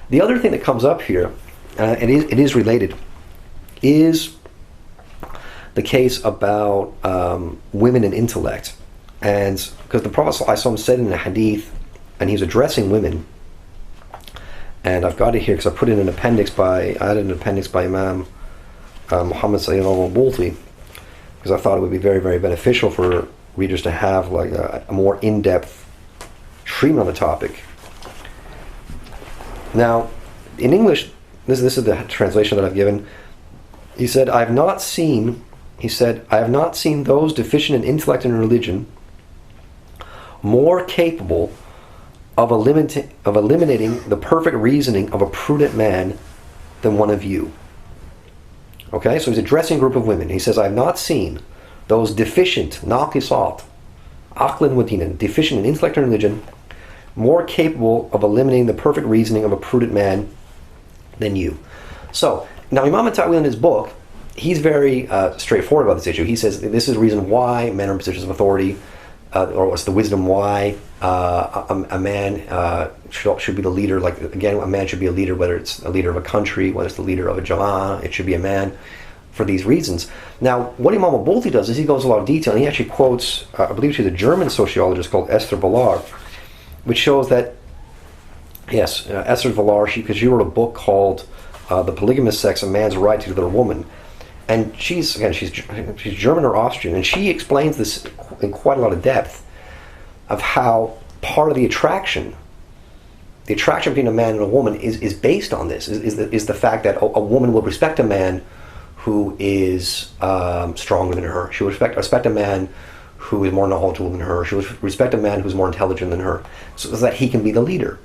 The other thing that comes up here, it is related, is the case about women and intellect. And because the Prophet ﷺ said in a hadith, and he was addressing women, and I've got it here because I put in an appendix I added an appendix by Imam Muhammad Taweel, because I thought it would be very, very beneficial for readers to have like a more in-depth treatment on the topic. Now, in English, this is the translation that I've given. He said, I have not seen those deficient in intellect and religion more capable of eliminating the perfect reasoning of a prudent man than one of you. Okay, so he's addressing a group of women. He says, I have not seen those deficient, naqisat, aqlan wa dinan, deficient in intellect and religion, more capable of eliminating the perfect reasoning of a prudent man than you. So, now Imam Taweel in his book, he's very straightforward about this issue. He says this is the reason why men are in positions of authority, or what's the wisdom why a man should be the leader. Like, again, a man should be a leader, whether it's a leader of a country, whether it's the leader of a jama'ah, it should be a man for these reasons. Now, what Imam al-Bulti does is he goes a lot of detail, and he actually quotes, I believe she's a German sociologist called Esther BLURB, which shows that, yes, Esther BLURB, because she wrote a book called The Polygamous Sex, A Man's Right to Another Woman. And she's German or Austrian, and she explains this in quite a lot of depth of how part of the attraction between a man and a woman is based on this, is the fact that a woman will respect a man who is stronger than her. She will respect a man who is more knowledgeable than her. She will respect a man who's more intelligent than her, so that he can be the leader,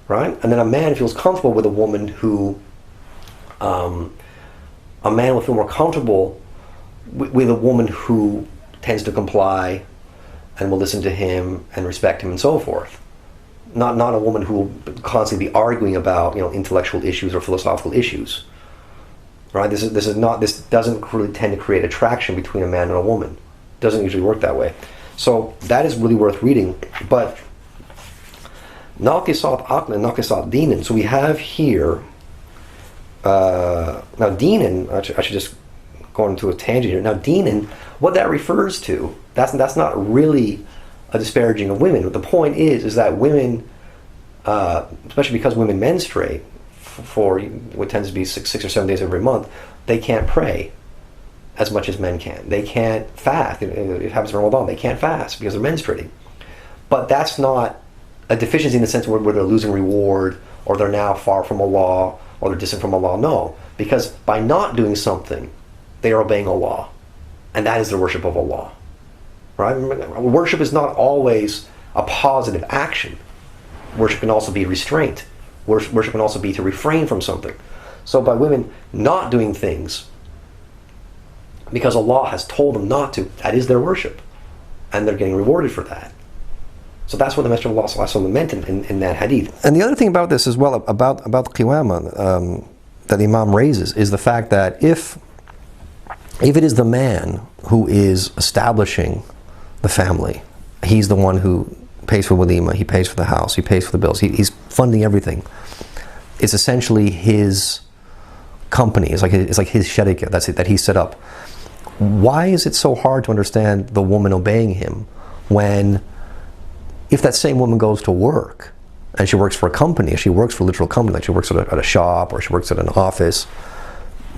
right? And then a man feels comfortable with a woman who, a man will feel more comfortable with a woman who tends to comply and will listen to him and respect him and so forth. Not a woman who will constantly be arguing about intellectual issues or philosophical issues. Right? This doesn't really tend to create attraction between a man and a woman. It doesn't usually work that way. So that is really worth reading. But Naqisat Aqlan, Naqisat Dinan. So we have here now Dinan, I should just go into a tangent here. Now Dinan, what that refers to, that's not really a disparaging of women. But the point is that women, especially because women menstruate for what tends to be six or 7 days every month, they can't pray as much as men can. They can't fast. It happens in Ramadan. They can't fast because they're menstruating. But that's not a deficiency in the sense where they're losing reward, or they're now far from Allah, or they're distant from Allah. No, because by not doing something, they are obeying Allah, and that is the worship of Allah. Right? Worship is not always a positive action. Worship can also be restraint. Worship can also be to refrain from something. So by women not doing things because Allah has told them not to, that is their worship, and they're getting rewarded for that. So that's what the Messenger of Allah ﷺ meant in that hadith. And the other thing about this as well, about Qiwaamah, that the Imam raises, is the fact that if it is the man who is establishing the family, he's the one who pays for walima, he pays for the house, he pays for the bills, he's funding everything. It's essentially his company. It's like his sharika, that's it, that he set up. Why is it so hard to understand the woman obeying him when, if that same woman goes to work and she works for a company, she works for a literal company, like she works at a shop or she works at an office,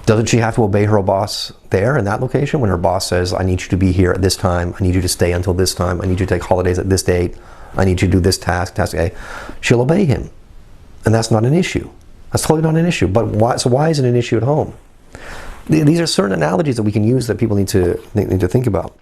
doesn't she have to obey her boss there in that location when her boss says, I need you to be here at this time, I need you to stay until this time, I need you to take holidays at this date, I need you to do this task A? She'll obey him. And that's not an issue. That's totally not an issue. But why is it an issue at home? These are certain analogies that we can use that people need to think about.